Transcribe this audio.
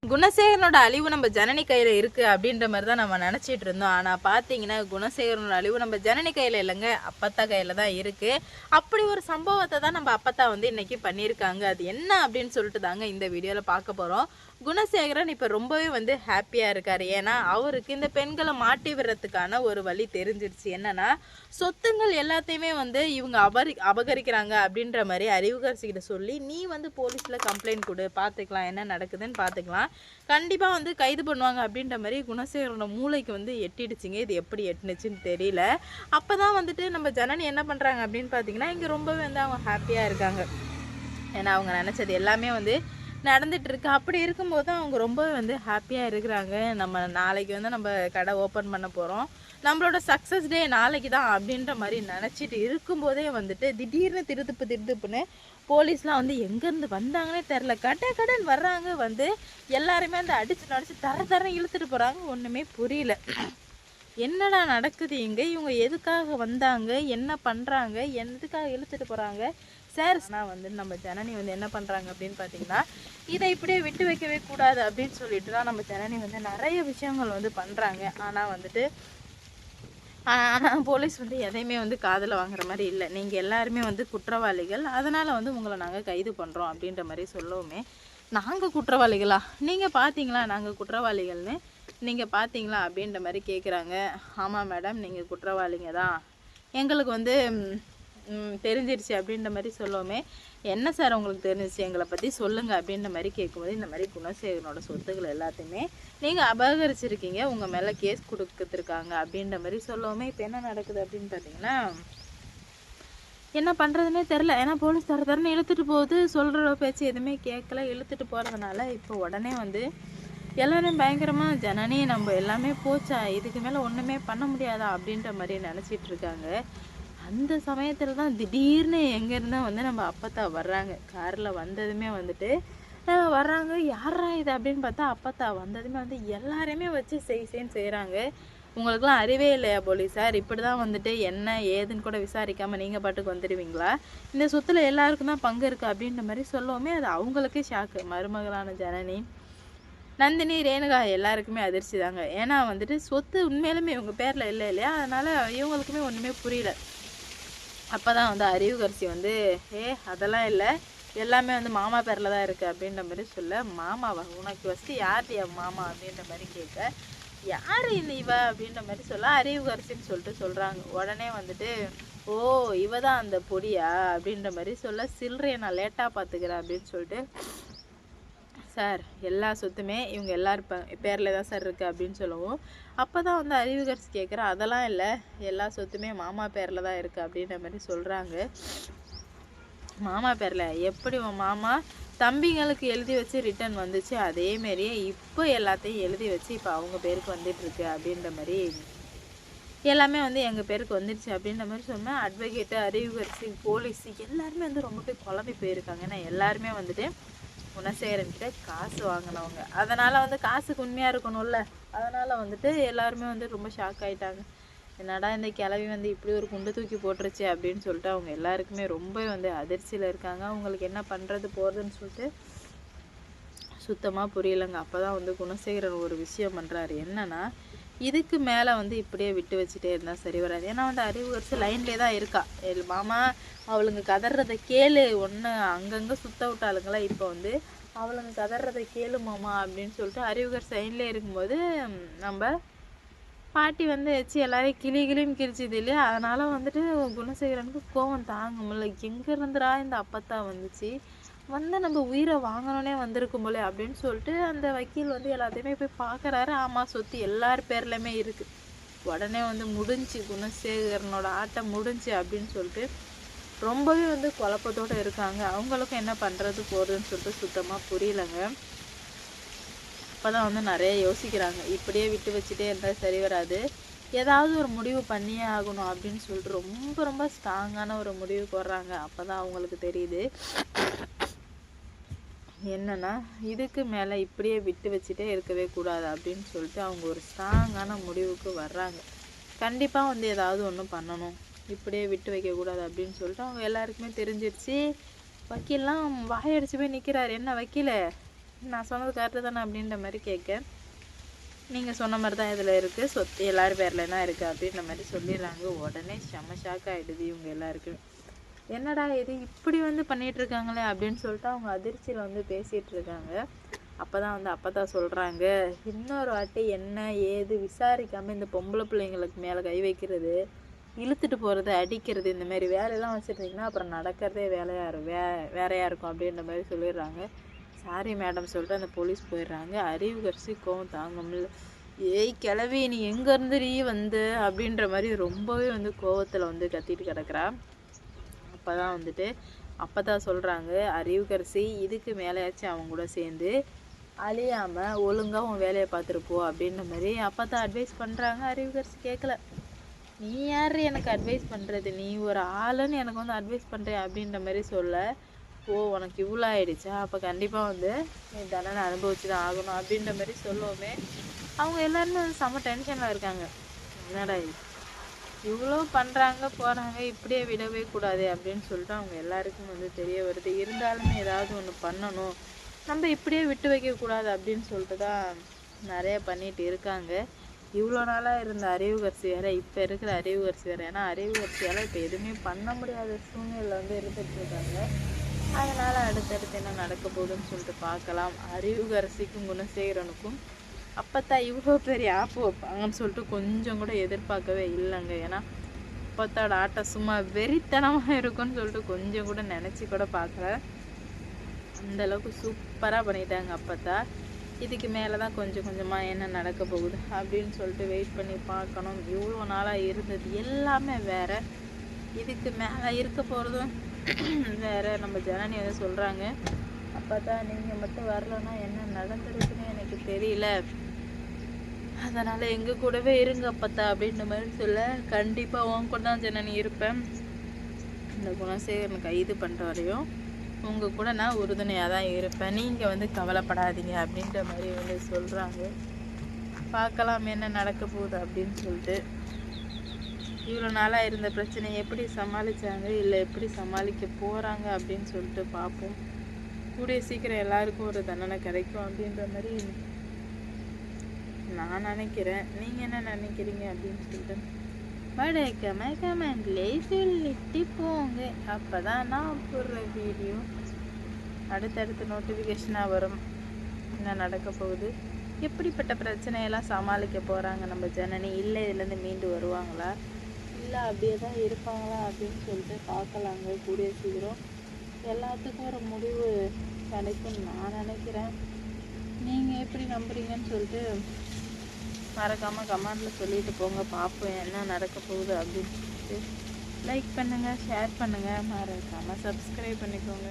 குணசேகரனோட அழிவு நம்ம ஜனனி கையில் இருக்குது அப்படின்ற மாதிரி தான் நம்ம நினச்சிட்டு இருந்தோம். ஆனால் பார்த்தீங்கன்னா குணசேகரனோட அழிவு நம்ம ஜனனி கையில் இல்லைங்க, அப்பத்தா கையில் தான் இருக்குது. அப்படி ஒரு சம்பவத்தை தான் நம்ம அப்பத்தா வந்து இன்றைக்கி பண்ணியிருக்காங்க. அது என்ன அப்படின்னு சொல்லிட்டு தாங்க இந்த வீடியோவில் பார்க்க போகிறோம். குணசேகரன் இப்போ ரொம்பவே வந்து ஹாப்பியாக இருக்கார். ஏன்னா அவருக்கு இந்த பெண்களை மாட்டி விடுறதுக்கான ஒரு வழி தெரிஞ்சிடுச்சு. என்னன்னா சொத்துங்கள் எல்லாத்தையுமே வந்து இவங்க அபகரிக்கிறாங்க அப்படின்ற மாதிரி அறிவுகரசிக்கிட்ட சொல்லி நீ வந்து போலீஸில் கம்ப்ளைண்ட் கொடு, பார்த்துக்கலாம் என்ன நடக்குதுன்னு பார்த்துக்கலாம், கண்டிப்பாக வந்து கைது பண்ணுவாங்க அப்படின்ற மாதிரி குணசேகரனோட மூளைக்கு வந்து எட்டிடுச்சிங்க. இது எப்படி எட்டுனுச்சுன்னு தெரியல. அப்போ தான் வந்துட்டு நம்ம ஜனனி என்ன பண்ணுறாங்க அப்படின்னு பார்த்தீங்கன்னா இங்கே ரொம்பவே வந்து அவங்க ஹாப்பியாக இருக்காங்க. ஏன்னா அவங்க நினச்சது எல்லாமே வந்து நடந்துட்டு இருக்கு. அப்படி இருக்கும்போது அவங்க ரொம்பவே வந்து ஹாப்பியாக இருக்கிறாங்க. நம்ம நாளைக்கு வந்து நம்ம கடை ஓப்பன் பண்ண போகிறோம், நம்மளோட சக்ஸஸ் டே நாளைக்கு தான் அப்படின்ற மாதிரி நினச்சிட்டு இருக்கும்போதே வந்துட்டு திடீர்னு திருத்துப்புன்னு போலீஸ்லாம் வந்து எங்கேருந்து வந்தாங்கன்னே தெரில, கடன் வர்றாங்க. வந்து எல்லாருமே அந்த அடித்து தர இழுத்துட்டு போகிறாங்க. ஒன்றுமே புரியல, என்னடா நடக்குது இங்கே, இவங்க எதுக்காக வந்தாங்க, என்ன பண்ணுறாங்க, எதுக்காக இழுத்துட்டு போகிறாங்க சார். ஆனால் வந்து நம்ம ஜனனி வந்து என்ன பண்ணுறாங்க அப்படின்னு பார்த்தீங்கன்னா இதை இப்படியே விட்டு வைக்கவே கூடாது அப்படின்னு சொல்லிட்டு தான் நம்ம ஜனனி வந்து நிறைய விஷயங்கள் வந்து பண்ணுறாங்க. ஆனால் போலீஸ் வந்து எதையுமே வந்து காதில் வாங்குற மாதிரி இல்லை. நீங்கள் எல்லாருமே வந்து குற்றவாளிகள், அதனால் வந்து உங்களை நாங்கள் கைது பண்ணுறோம் அப்படின்ற மாதிரி சொல்லவுமே, நாங்கள் குற்றவாளிகளா, நீங்கள் பார்த்தீங்களா நாங்கள் குற்றவாளிகள்னு நீங்கள் பார்த்தீங்களா அப்படின்ற மாதிரி கேட்குறாங்க. ஆமாம் மேடம், நீங்கள் குற்றவாளிங்க தான், எங்களுக்கு வந்து தெரிஞ்சிருச்சு அப்படின்ற மாதிரி சொல்லவுமே, என்ன சார் உங்களுக்கு தெரிஞ்சிச்சு, எங்களை பற்றி சொல்லுங்கள் அப்படின்ற மாதிரி கேட்கும்போது, இந்த மாதிரி குணசேகரனோட சொத்துக்கள் எல்லாத்தையுமே நீங்கள் அபகரிச்சிருக்கீங்க, உங்கள் மேலே கேஸ் கொடுத்துருக்காங்க அப்படின்ற மாதிரி சொல்லவுமே, இப்போ என்ன நடக்குது அப்படின்னு பார்த்தீங்கன்னா என்ன பண்ணுறதுனே தெரில. ஏன்னா போலீஸ் தரன்னு இழுத்துட்டு போகுது, சொல்கிற பேச்சு எதுவுமே கேட்கல, இழுத்துட்டு போகிறதுனால இப்போ உடனே வந்து எல்லோரும் பயங்கரமாக ஜனனி நம்ம எல்லாமே போச்சா, இதுக்கு மேலே ஒன்றுமே பண்ண முடியாதா அப்படின்ற மாதிரி நினச்சிட்டு இருக்காங்க. அந்த சமயத்தில் தான் திடீர்னு எங்கேருந்தா வந்து நம்ம அப்பத்தா வர்றாங்க. காரில் வந்ததுமே வந்துட்டு வர்றாங்க. யாரா இது அப்படின்னு பார்த்தா அப்பத்தா வந்ததுமே வந்து எல்லாரையுமே வச்சு செய்கிறாங்க. உங்களுக்குலாம் அறிவே இல்லையா போலீஸார், இப்படி தான் வந்துட்டு என்ன ஏதுன்னு கூட விசாரிக்காமல் நீங்கள் பாட்டுக்கு வந்துடுவீங்களா, இந்த சொத்தில் எல்லாருக்கும் தான் பங்கு இருக்குது அப்படின்ற மாதிரி சொல்லவுமே அது அவங்களுக்கே ஷாக்கு. மருமகளான ஜனனி, நந்தினி, ரேணுகா எல்லாருக்குமே அதிர்ச்சி தாங்க. ஏன்னா வந்துட்டு சொத்து உண்மையிலுமே இவங்க பேரில் இல்லை இல்லையா, அதனால் இவங்களுக்குமே ஒன்றுமே புரியல. அப்போ தான் வந்து அறிவுகரசி வந்து அதெல்லாம் இல்லை, எல்லாமே வந்து மாமா பேரில் தான் இருக்குது அப்படின்ற மாதிரி சொல்ல, மாமாவா, உனக்கு ஃபஸ்ட்டு யார்டியா மாமா அப்படின்ற மாதிரி கேட்க, யார் இந்த இவ அப்படின்ற மாதிரி சொல்ல, அறிவுகரசின்னு சொல்லிட்டு சொல்கிறாங்க. உடனே வந்துட்டு ஓ இவ தான் அந்த பொடியா அப்படின்ற மாதிரி சொல்ல, சில்லறையை நான் லேட்டாக பார்த்துக்கிறேன் அப்படின்னு சொல்லிட்டு, சார் எல்லா சொத்துமே இவங்க எல்லார் பேரில் தான் சார் இருக்குது அப்படின்னு சொல்லவும், அப்போ தான் வந்து அறிவுகரசி கேட்குற, அதெல்லாம் இல்லை, எல்லா சொத்துமே மாமா பேரில் தான் இருக்குது அப்படின்ற மாதிரி சொல்கிறாங்க. மாமா பேரில் எப்படி மாமா தம்பிங்களுக்கு எழுதி வச்சு ரிட்டர்ன் வந்துச்சு, அதேமாரியே இப்போ எல்லாத்தையும் எழுதி வச்சு இப்போ அவங்க பேருக்கு வந்துட்டுருக்கு அப்படின்ற மாதிரி, எல்லாமே வந்து எங்கள் பேருக்கு வந்துடுச்சு அப்படின்ற மாதிரி சொன்னேன். அட்வொகேட்டு, அறிவுகரசி, போலீஸ் எல்லாருமே வந்து ரொம்ப போய் குழம்பி போயிருக்காங்க. ஏன்னா எல்லாருமே வந்துட்டு குணசேகரன்கிட்ட காசு வாங்கினவங்க, அதனால் வந்து காசுக்கு உண்மையாக இருக்கணும்ல, அதனால் வந்துட்டு எல்லாருமே வந்து ரொம்ப ஷாக் ஆகிட்டாங்க. என்னடா இந்த கிளவி வந்து இப்படி ஒரு குண்டு தூக்கி போட்டுருச்சு அப்படின்னு சொல்லிட்டு அவங்க எல்லாருக்குமே ரொம்ப வந்து அதிர்ச்சியில் இருக்காங்க. அவங்களுக்கு என்ன பண்ணுறது போகிறதுன்னு சொல்லிட்டு சுத்தமாக புரியலைங்க. அப்போ தான் வந்து குணசேகரன் ஒரு விஷயம் பண்ணுறாரு. என்னன்னா இதுக்கு மேலே வந்து இப்படியே விட்டு வச்சுட்டே இருந்தால் சரி வராது. ஏன்னா வந்து அறிவுகரசி லைன்லேயே தான் இருக்கா. மாமா அவளுங்க கதறதை கேளு, ஒன்று அங்கங்கே சுத்த விட்டாளுங்களா, இப்போ வந்து அவளுங்க கதறதை கேளு மாமா அப்படின்னு சொல்லிட்டு அறிவுகரசி லைன்லேயே இருக்கும்போது நம்ம பாட்டி வந்து வச்சு எல்லாரையும் கிளின்னு கிழிச்சிது இல்லையா, அதனால் வந்துட்டு குணசேகரனுக்கு கோவம் தாங்க முடியல. எங்கே இருந்துடா இந்த அப்பத்தா வந்துச்சு, வந்து நம்ம உயிரை வாங்கணுன்னே வந்திருக்கும் போல அப்படின்னு சொல்லிட்டு அந்த வக்கீல் வந்து எல்லாத்தையுமே போய் பார்க்குறாரு. ஆமாம், சொத்து எல்லார் பேர்லையுமே இருக்குது. உடனே வந்து முடிஞ்சு குணசேகரனோட ஆட்டம் முடிஞ்சு அப்படின்னு சொல்லிட்டு ரொம்பவே வந்து குழப்பத்தோடு இருக்காங்க. அவங்களுக்கும் என்ன பண்ணுறது போகிறதுன்னு சொல்லிட்டு சுத்தமாக புரியலைங்க. அப்போ தான் வந்து நிறைய யோசிக்கிறாங்க, இப்படியே விட்டு வச்சுட்டே இருந்தால் சரி வராது, ஏதாவது ஒரு முடிவு பண்ணியே ஆகணும் அப்படின்னு சொல்லிட்டு ரொம்ப ஸ்ட்ராங்கான ஒரு முடிவுக்கு வர்றாங்க. அப்போ தான் அவங்களுக்கு தெரியுது என்னன்னா இதுக்கு மேலே இப்படியே விட்டு வச்சுட்டே இருக்கவே கூடாது அப்படின்னு சொல்லிட்டு அவங்க ஒரு ஸ்ட்ராங்கான முடிவுக்கு வர்றாங்க. கண்டிப்பாக வந்து ஏதாவது ஒன்று பண்ணணும், இப்படியே விட்டு வைக்கக்கூடாது அப்படின்னு சொல்லிட்டு அவங்க எல்லாருக்குமே தெரிஞ்சிடுச்சு. வக்கீல்லாம் வாயடிச்சு போய் நிற்கிறாரு. என்ன வக்கீல, நான் சொன்னது கரெக்டு தானே அப்படின்ற மாதிரி கேட்க, நீங்கள் சொன்ன மாதிரி தான் இதில் இருக்குது, சொத்து எல்லோரும் பேரில் தான் இருக்குது அப்படின்ற மாதிரி சொல்லிடுறாங்க. உடனே செம்ம ஷாக் ஆகிடுது இவங்க எல்லாருக்கும். என்னடா இது இப்படி வந்து பண்ணிகிட்ருக்காங்களே அப்படின்னு சொல்லிட்டு அவங்க அதிர்ச்சியில் வந்து பேசிகிட்டு இருக்காங்க. அப்போ தான் வந்து அப்பதான் சொல்கிறாங்க, இன்னொரு வாட்டி என்ன ஏது விசாரிக்காமல் இந்த பொம்பளை பிள்ளைங்களுக்கு மேலே கை வைக்கிறது, இழுத்துட்டு போகிறது, அடிக்கிறது, இந்த மாதிரி வேலையெல்லாம் வச்சுருந்தீங்கன்னா அப்புறம் நடக்கிறதே வேறையாக இருக்கும் அப்படின்ற மாதிரி சொல்லிடுறாங்க. சாரி மேடம் சொல்லிட்டு அந்த போலீஸ் போயிடுறாங்க. அறிவுக்கரசி கோவம் தாங்க முடியல. ஏய் கிளவி நீ எங்கேருந்து வந்து அப்படின்ற மாதிரி ரொம்பவே வந்து கோவத்தில் வந்து கத்திட்டு கிடக்குறா. அப்போ தான் வந்துட்டு அப்போ தான் சொல்கிறாங்க, அறிவுக்கரசி இதுக்கு மேலேயாச்சும் அவங்க கூட சேர்ந்து அழியாமல் ஒழுங்காக உன் வேலையை பார்த்துருப்போ அப்படின்ற மாதிரி அப்போ தான் அட்வைஸ் பண்ணுறாங்க. அறிவுக்கரசி கேட்கல. நீ யார் எனக்கு அட்வைஸ் பண்ணுறது, நீ ஒரு ஆளுன்னு எனக்கு வந்து அட்வைஸ் பண்ணுறேன் அப்படின்ற மாதிரி சொல்ல, ஓ உனக்கு இவ்வளோ ஆயிடுச்சா, அப்போ கண்டிப்பாக வந்து நீ தண்டனை அனுபவிச்சு தான் ஆகணும் அப்படின்ற மாதிரி சொல்லுவோமே. அவங்க எல்லாருமே வந்து செம்ம டென்ஷனில் இருக்காங்க. என்னடா இவ்வளோ பண்ணுறாங்க போகிறாங்க, இப்படியே விடவே கூடாது அப்படின்னு சொல்லிட்டு அவங்க எல்லாருக்கும் வந்து தெரிய வருது. இருந்தாலுமே ஏதாவது ஒன்று பண்ணணும், நம்ம இப்படியே விட்டு வைக்கக்கூடாது அப்படின்னு சொல்லிட்டு தான் நிறைய பண்ணிட்டு இருக்காங்க. இவ்வளோ நாளாக இருந்த அறிவுக்கரசி வேறு, இப்போ இருக்கிற அறிவுக்கரசி வேறு. ஏன்னா அறிவுக்கரசியால் இப்போ எதுவுமே பண்ண முடியாத சூழ்நிலை வந்து இருந்துகிட்ருக்காங்க. அதனால் அடுத்தடுத்து என்ன நடக்க போகுதுன்னு சொல்லிட்டு பார்க்கலாம். அறிவுக்கரசிக்கும் குணசேகரனுக்கும் அப்போத்தான் இவ்வளோ பெரிய ஆப்பு வைப்பாங்கன்னு சொல்லிட்டு கொஞ்சம் கூட எதிர்பார்க்கவே இல்லைங்க. ஏன்னா அப்போத்தோட ஆட்டம் சும்மா வெறித்தனமாக இருக்கும்னு சொல்லிட்டு கொஞ்சம் கூட நினச்சி கூட பார்க்கல. அந்தளவுக்கு சூப்பராக பண்ணிட்டாங்க அப்போத்தா. இதுக்கு மேலே தான் கொஞ்சம் கொஞ்சமாக என்ன நடக்க போகுது அப்படின்னு சொல்லிட்டு வெயிட் பண்ணி பார்க்கணும். இவ்வளோ நாளாக இருந்தது எல்லாமே வேறு, இதுக்கு மேலே இருக்க போகிறதும் வேறு. நம்ம ஜனனி வந்து சொல்கிறாங்க, அப்போ தான் நீங்கள் மட்டும் வரலன்னா என்ன நடந்துருக்குன்னு எனக்கு தெரியல, அதனால் எங்கள் கூடவே இருங்க அப்பத்தா அப்படின்ற மாதிரி சொல்ல, கண்டிப்பாக உன் கூட தான் ஜனனி இருப்பேன், இந்த குணசேகரனை கைது பண்ணுற வரையும் உங்கள் கூட நான் உறுதுணையாக தான் இருப்பேன், நீங்கள் வந்து கவலைப்படாதீங்க அப்படின்ற மாதிரி வந்து சொல்கிறாங்க. பார்க்கலாம் என்ன நடக்க போகுது அப்படின்னு சொல்லிட்டு. இவ்வளோ நாளாக இருந்த பிரச்சனை எப்படி சமாளித்தாங்க, இல்லை எப்படி சமாளிக்க போகிறாங்க அப்படின்னு சொல்லிட்டு பார்ப்போம். கூடிய சீக்கிரம் எல்லாருக்கும் ஒரு தண்டனை கிடைக்கும் அப்படின்ற மாதிரி நான் நினைக்கிறேன். நீங்கள் என்ன நினைக்கிறீங்க அப்படின்னு சொல்லிட்டு கமெண்ட்லேயே சொல்லிட்டு போங்க. அப்போ தான் நான் போடுற வீடியோ அடுத்தடுத்து நோட்டிஃபிகேஷனாக வரும். என்ன நடக்க போகுது, எப்படிப்பட்ட பிரச்சனையெல்லாம் சமாளிக்க போகிறாங்க நம்ம ஜனனி, இல்லை இதுலேருந்து மீண்டு வருவாங்களா, இல்லை அப்படியே தான் இருப்பாங்களா அப்படின்னு சொல்லிட்டு பார்க்கலாங்க. கூடிய சீக்கிரம் எல்லாத்துக்கும் ஒரு முடிவு கிடைக்கும்னு நான் நினைக்கிறேன். நீங்கள் எப்படி நம்புறீங்கன்னு சொல்லிட்டு மறக்காமல் கமெண்டில் சொல்லிட்டு போங்க. பார்ப்போம் என்ன நடக்க போகுது அப்படின்னு சொல்லிட்டு. லைக் பண்ணுங்கள், ஷேர் பண்ணுங்கள், மறக்காமல் சப்ஸ்கிரைப் பண்ணிக்கோங்க.